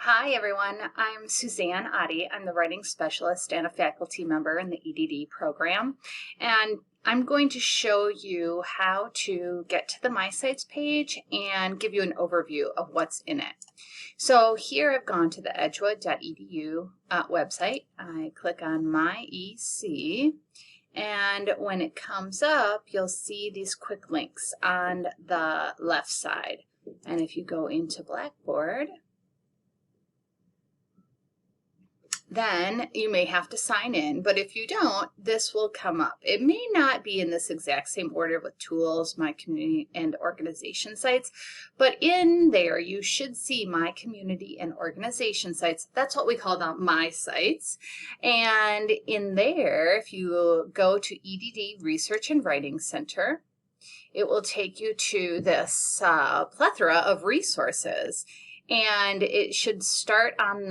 Hi everyone, I'm Suzanne Adi. I'm the writing specialist and a faculty member in the EDD program. And I'm going to show you how to get to the My Sites page and give you an overview of what's in it. So here I've gone to the edgewood.edu website. I click on My EC, and when it comes up, you'll see these quick links on the left side. And if you go into Blackboard, then you may have to sign in, but if you don't, this will come up. It may not be in this exact same order with tools, My Community and Organization Sites, but in there you should see My Community and Organization Sites. That's what we call the My Sites. And in there, if you go to EDD Research and Writing Center, it will take you to this plethora of resources. And it should start on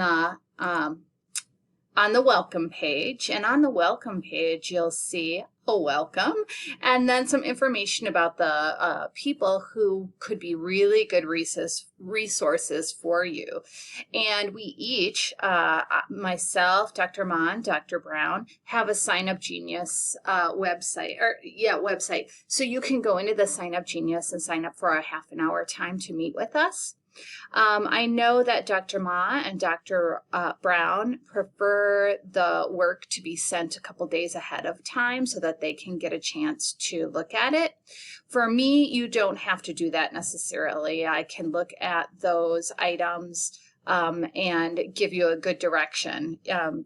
the welcome page, and on the welcome page you'll see a welcome and then some information about the people who could be really good resources for you. And we each, myself, Dr. Ma, and Dr. Brown, have a Sign Up Genius website. So you can go into the Sign Up Genius and sign up for a half an hour time to meet with us. I know that Dr. Ma and Dr. Brown prefer the work to be sent a couple days ahead of time so that they can get a chance to look at it. For me, you don't have to do that necessarily. I can look at those items and give you a good direction.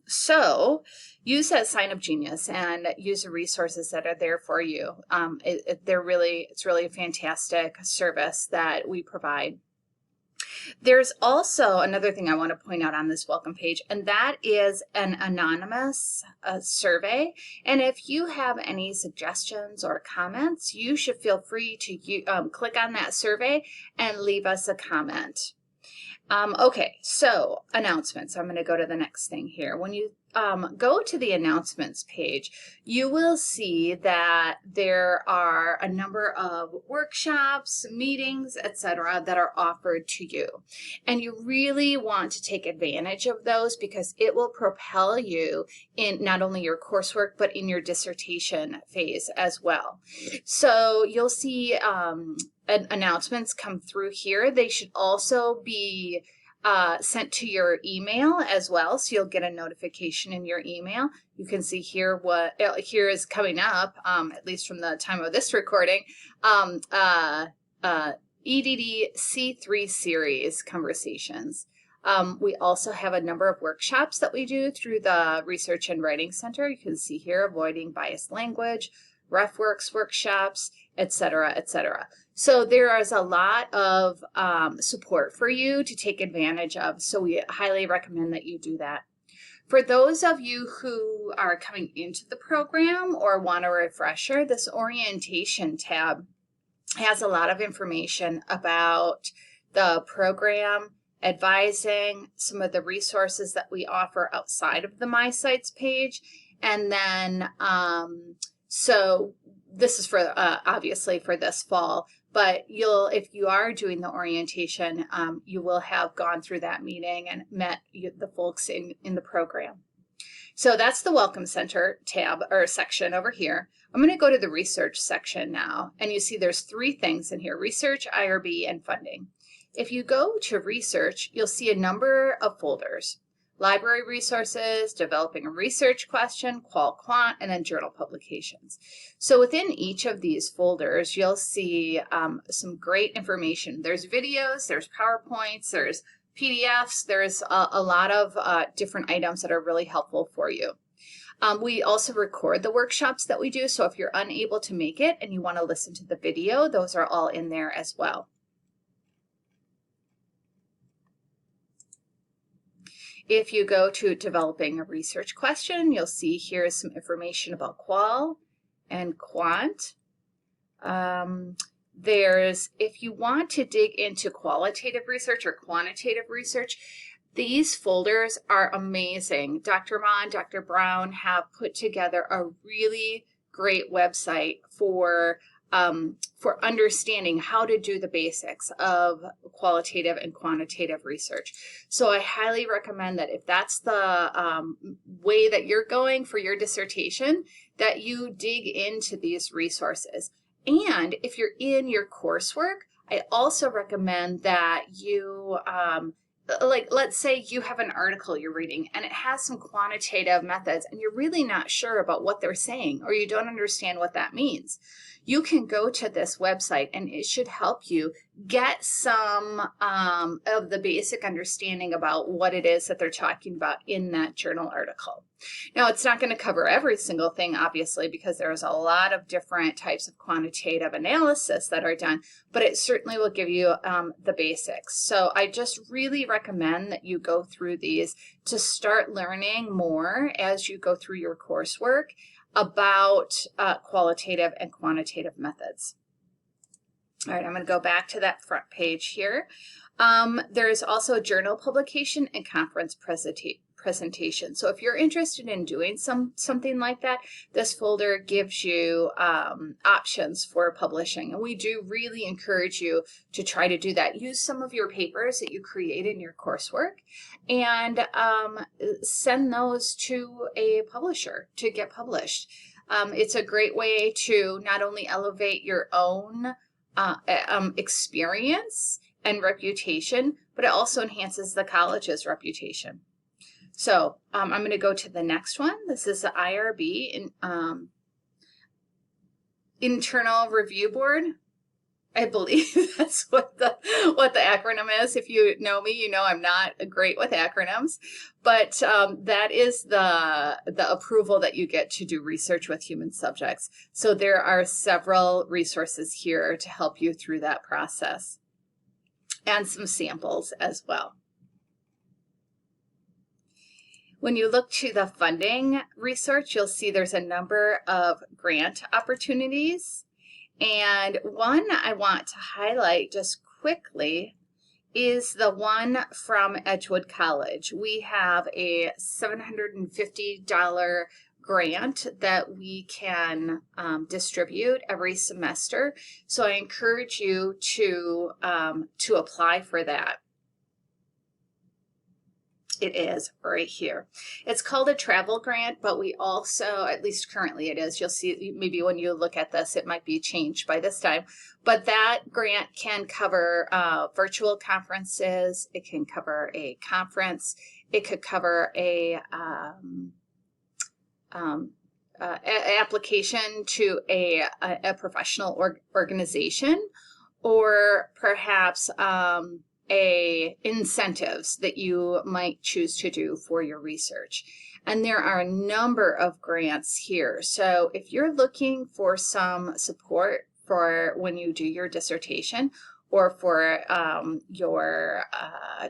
So use that Sign Up Genius and use the resources that are there for you. It's really a fantastic service that we provide. There's also another thing I want to point out on this welcome page, and that is an anonymous survey. And if you have any suggestions or comments, you should feel free to click on that survey and leave us a comment. Okay, so announcements. I'm going to go to the next thing here. When you go to the announcements page, you will see that there are a number of workshops, meetings, etc. that are offered to you. And you really want to take advantage of those because it will propel you in not only your coursework, but in your dissertation phase as well. So you'll see announcements come through here. They should also be sent to your email as well, so you'll get a notification in your email. You can see here what here is coming up, at least from the time of this recording, EDD C3 series conversations. We also have a number of workshops that we do through the Research and Writing Center. You can see here Avoiding Biased Language, RefWorks workshops, etc., etc. So there is a lot of support for you to take advantage of, so we highly recommend that you do that. For those of you who are coming into the program or want a refresher, this orientation tab has a lot of information about the program, advising, some of the resources that we offer outside of the My Sites page, and then so this is for obviously for this fall, but if you are doing the orientation, you will have gone through that meeting and met the folks in the program. So that's the Welcome Center tab or section over here. I'm going to go to the research section now, and you see there's three things in here: research, IRB, and funding. If you go to research, you'll see a number of folders: library resources, developing a research question, qual quant, and then journal publications. So within each of these folders, you'll see some great information. There's videos, there's PowerPoints, there's PDFs, there's a lot of different items that are really helpful for you. We also record the workshops that we do, so if you're unable to make it and you want to listen to the video, those are all in there as well. If you go to developing a research question, you'll see here is some information about qual and quant. If you want to dig into qualitative research or quantitative research, these folders are amazing. Dr. Ma and Dr. Brown have put together a really great website for for understanding how to do the basics of qualitative and quantitative research. So I highly recommend that if that's the way that you're going for your dissertation, that you dig into these resources. And if you're in your coursework, I also recommend that you, let's say you have an article you're reading and it has some quantitative methods and you're really not sure about what they're saying or you don't understand what that means. You can go to this website and it should help you get some of the basic understanding about what it is that they're talking about in that journal article. Now, it's not going to cover every single thing, obviously, because there's a lot of different types of quantitative analysis that are done, but it certainly will give you the basics. So I just really recommend that you go through these to start learning more as you go through your coursework about qualitative and quantitative methods. All right, I'm going to go back to that front page here. There's also a journal publication and conference presentation. So if you're interested in doing something like that, this folder gives you options for publishing. And we do really encourage you to try to do that. Use some of your papers that you create in your coursework and send those to a publisher to get published. It's a great way to not only elevate your own experience and reputation, but it also enhances the college's reputation. So I'm going to go to the next one. This is the IRB, Internal Review Board. I believe that's what the acronym is. If you know me, you know I'm not great with acronyms, but that is the approval that you get to do research with human subjects. So there are several resources here to help you through that process and some samples as well. When you look to the funding research, you'll see there's a number of grant opportunities. And one I want to highlight just quickly is the one from Edgewood College. We have a $750 grant that we can distribute every semester. So I encourage you to apply for that. It is right here. It's called a travel grant, but we also, at least currently it is, you'll see maybe when you look at this, it might be changed by this time, but that grant can cover virtual conferences. It can cover a conference. It could cover a application to a professional organization, or perhaps incentives that you might choose to do for your research. And there are a number of grants here. So if you're looking for some support for when you do your dissertation or for your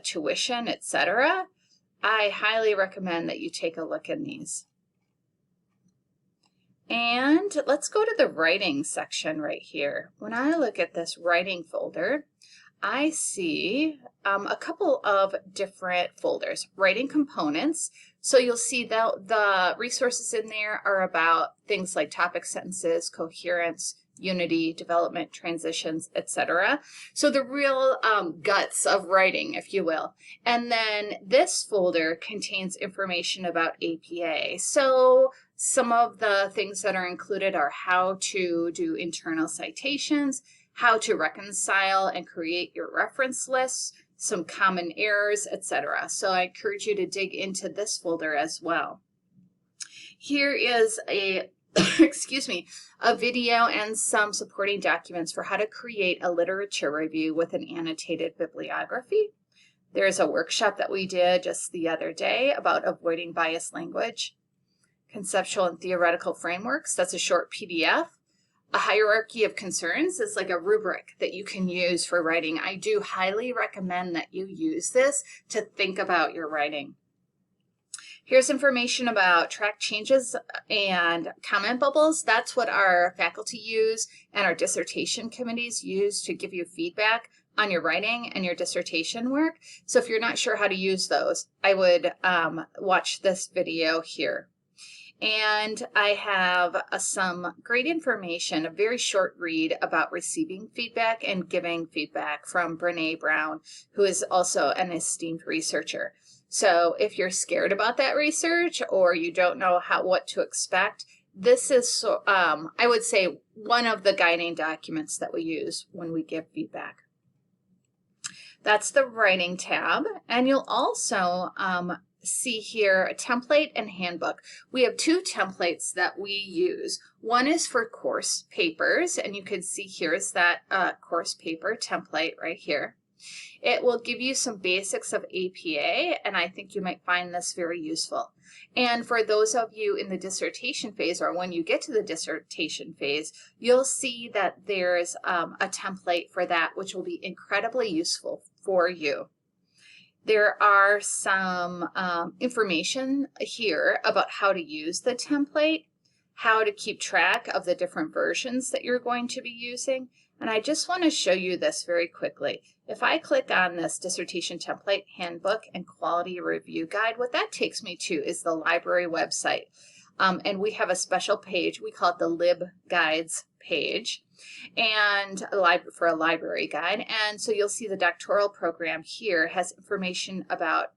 tuition, etc., I highly recommend that you take a look in these. And let's go to the writing section right here. When I look at this writing folder, I see a couple of different folders. Writing components. So you'll see that the resources in there are about things like topic sentences, coherence, unity, development, transitions, etc. So the real guts of writing, if you will. And then this folder contains information about APA. So some of the things that are included are how to do internal citations, how to reconcile and create your reference lists, some common errors, etc. So I encourage you to dig into this folder as well. Here is a excuse me, a video and some supporting documents for how to create a literature review with an annotated bibliography. There's a workshop that we did just the other day about avoiding biased language. Conceptual and theoretical frameworks, that's a short PDF. A hierarchy of concerns is like a rubric that you can use for writing. I do highly recommend that you use this to think about your writing. Here's information about track changes and comment bubbles. That's what our faculty use and our dissertation committees use to give you feedback on your writing and your dissertation work. So if you're not sure how to use those, I would watch this video here. And I have some great information, a very short read about receiving feedback and giving feedback from Brene Brown, who is also an esteemed researcher. So if you're scared about that research or you don't know what to expect, this is, I would say, one of the guiding documents that we use when we give feedback. That's the writing tab, and you'll also see here a template and handbook. We have two templates that we use. One is for course papers, and you can see here is that course paper template right here. It will give you some basics of APA, and I think you might find this very useful. And for those of you in the dissertation phase, or when you get to the dissertation phase, you'll see that there's a template for that, which will be incredibly useful for you. There are some information here about how to use the template, how to keep track of the different versions that you're going to be using. And I just want to show you this very quickly. If I click on this dissertation template, handbook, and quality review guide, what that takes me to is the library website. And we have a special page. We call it the LibGuides page, and for a library guide. And so you'll see the doctoral program here has information about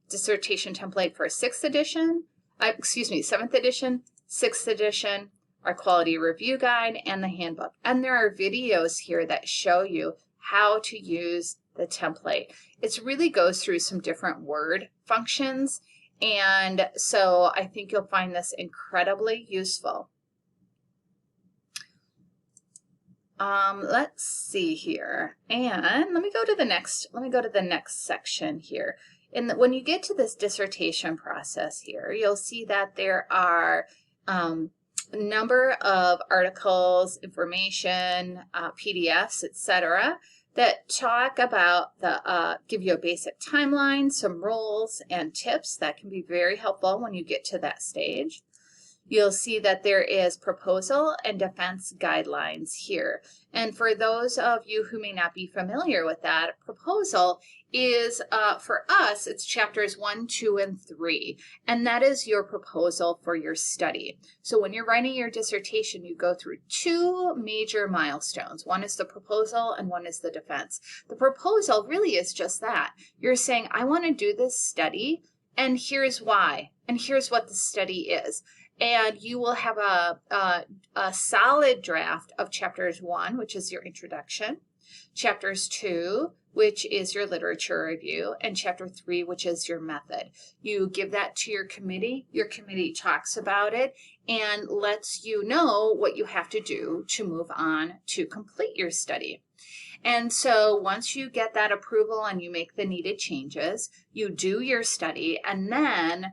dissertation template for 7th edition, 6th edition, our quality review guide, and the handbook. And there are videos here that show you how to use the template. It really goes through some different word functions, and so I think you'll find this incredibly useful. Let's see here, and let me go to the next section here. When you get to this dissertation process here, you'll see that there are a number of articles, information, PDFs, etc., that talk about give you a basic timeline, some rules and tips that can be very helpful when you get to that stage. You'll see that there is proposal and defense guidelines here. And for those of you who may not be familiar with that, proposal is, for us, it's chapters 1, 2, and 3. And that is your proposal for your study. So when you're writing your dissertation, you go through two major milestones. One is the proposal and one is the defense. The proposal really is just that. You're saying, I want to do this study, and here's why, and here's what the study is. And you will have a solid draft of chapters 1, which is your introduction, chapters 2, which is your literature review, and chapter 3, which is your method. You give that to your committee talks about it and lets you know what you have to do to move on to complete your study. And so once you get that approval and you make the needed changes, you do your study, and then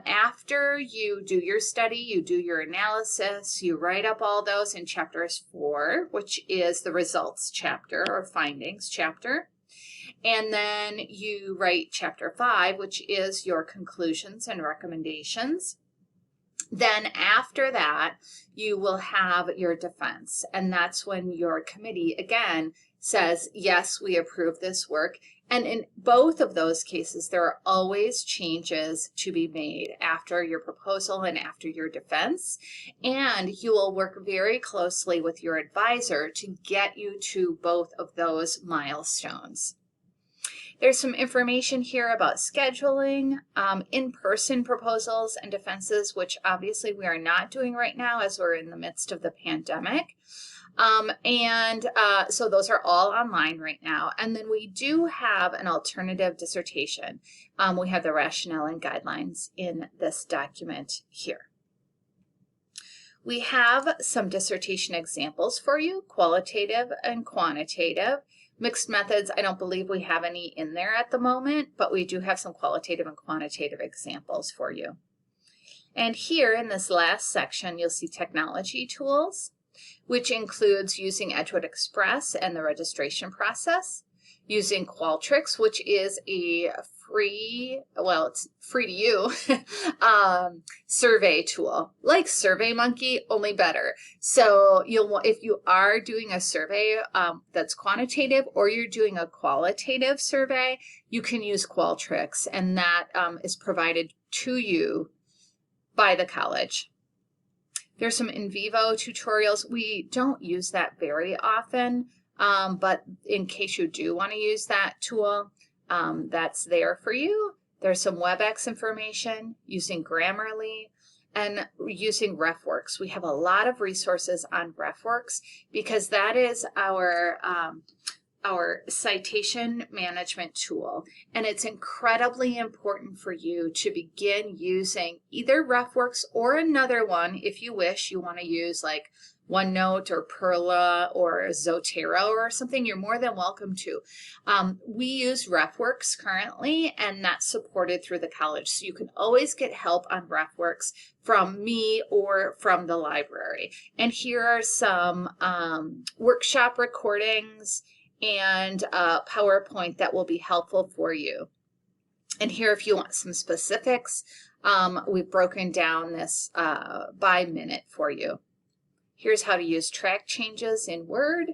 after you do your study, you do your analysis, you write up all those in chapters 4, which is the results chapter or findings chapter. And then you write chapter 5, which is your conclusions and recommendations. Then after that, you will have your defense. And that's when your committee, again, says, yes, we approve this work. And in both of those cases, there are always changes to be made after your proposal and after your defense. And you will work very closely with your advisor to get you to both of those milestones. There's some information here about scheduling, in-person proposals and defenses, which obviously we are not doing right now as we're in the midst of the pandemic. So those are all online right now. And then we do have an alternative dissertation. We have the rationale and guidelines in this document here. We have some dissertation examples for you, qualitative and quantitative. Mixed methods, I don't believe we have any in there at the moment, but we do have some qualitative and quantitative examples for you. And here in this last section, you'll see technology tools, which includes using Edgewood Express and the registration process, using Qualtrics, which is a free, well, it's free to you, survey tool, like SurveyMonkey, only better. So if you are doing a survey that's quantitative or you're doing a qualitative survey, you can use Qualtrics, and that is provided to you by the college. There's some in vivo tutorials. We don't use that very often, but in case you do want to use that tool, that's there for you. There's some WebEx information using Grammarly and using RefWorks. We have a lot of resources on RefWorks because that is our citation management tool, and it's incredibly important for you to begin using either RefWorks or another one if you wish. You want to use like OneNote or Perla or Zotero or something, you're more than welcome to. We use RefWorks currently, and that's supported through the college. So you can always get help on RefWorks from me or from the library. And here are some workshop recordings and PowerPoint that will be helpful for you. And here, if you want some specifics, we've broken down this by minute for you. Here's how to use track changes in Word.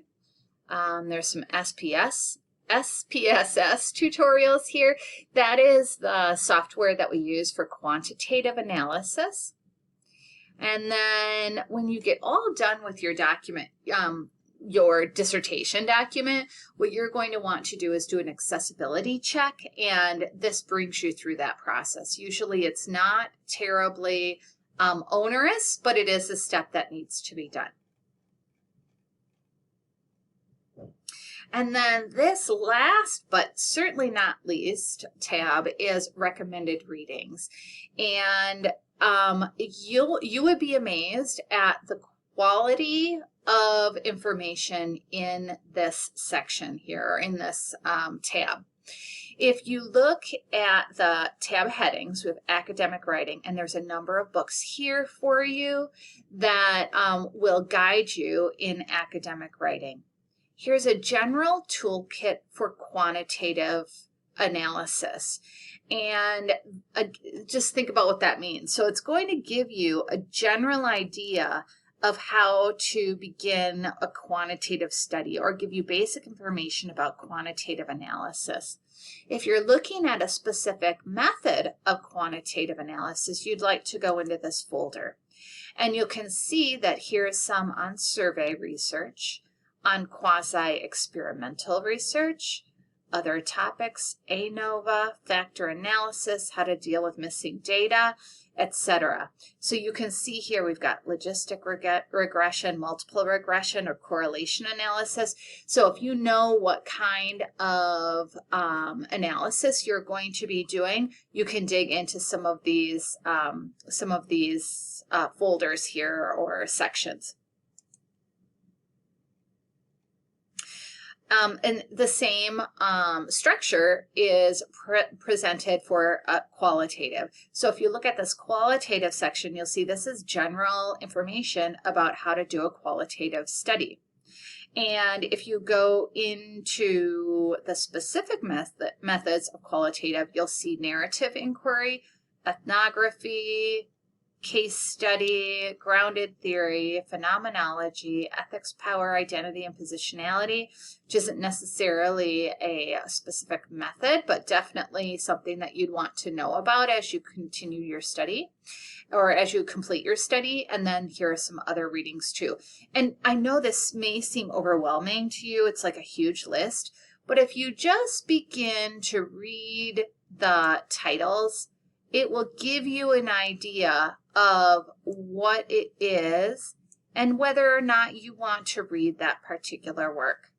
There's some SPSS tutorials here. That is the software that we use for quantitative analysis. And then when you get all done with your document, your dissertation document, what you're going to want to do is do an accessibility check, and this brings you through that process. Usually it's not terribly onerous, but it is a step that needs to be done. And then this last, but certainly not least, tab is recommended readings. And you would be amazed at the quality of information in this section here, in this tab. If you look at the tab headings with academic writing, and there's a number of books here for you that will guide you in academic writing. Here's a general toolkit for quantitative analysis. And just think about what that means. So it's going to give you a general idea of how to begin a quantitative study, or give you basic information about quantitative analysis. If you're looking at a specific method of quantitative analysis, you'd like to go into this folder. And you can see that here's some on survey research, on quasi-experimental research, other topics, ANOVA, factor analysis, how to deal with missing data, etc. So you can see here we've got logistic regression, multiple regression, or correlation analysis. So if you know what kind of analysis you're going to be doing, you can dig into some of these folders here or sections. And the same structure is presented for qualitative. So if you look at this qualitative section, you'll see this is general information about how to do a qualitative study. And if you go into the specific methods of qualitative, you'll see narrative inquiry, ethnography, case study, grounded theory, phenomenology, ethics, power, identity, and positionality, which isn't necessarily a specific method, but definitely something that you'd want to know about as you continue your study or as you complete your study. And then here are some other readings too. And I know this may seem overwhelming to you. It's like a huge list, but if you just begin to read the titles, it will give you an idea of what it is and whether or not you want to read that particular work.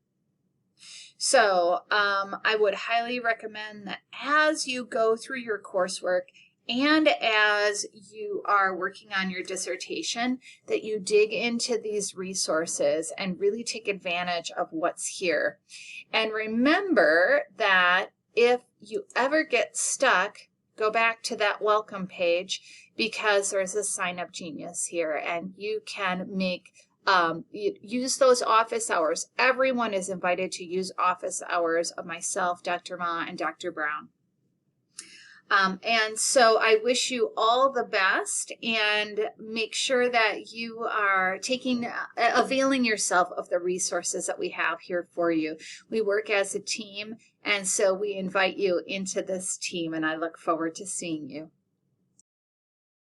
So I would highly recommend that as you go through your coursework and as you are working on your dissertation, that you dig into these resources and really take advantage of what's here. And remember that if you ever get stuck, go back to that welcome page, because there's a Sign Up Genius here, and you can make use those office hours. Everyone is invited to use office hours of myself, Dr. Ma, and Dr. Brown. And so I wish you all the best, and make sure that you are availing yourself of the resources that we have here for you. We work as a team, and so we invite you into this team, and I look forward to seeing you.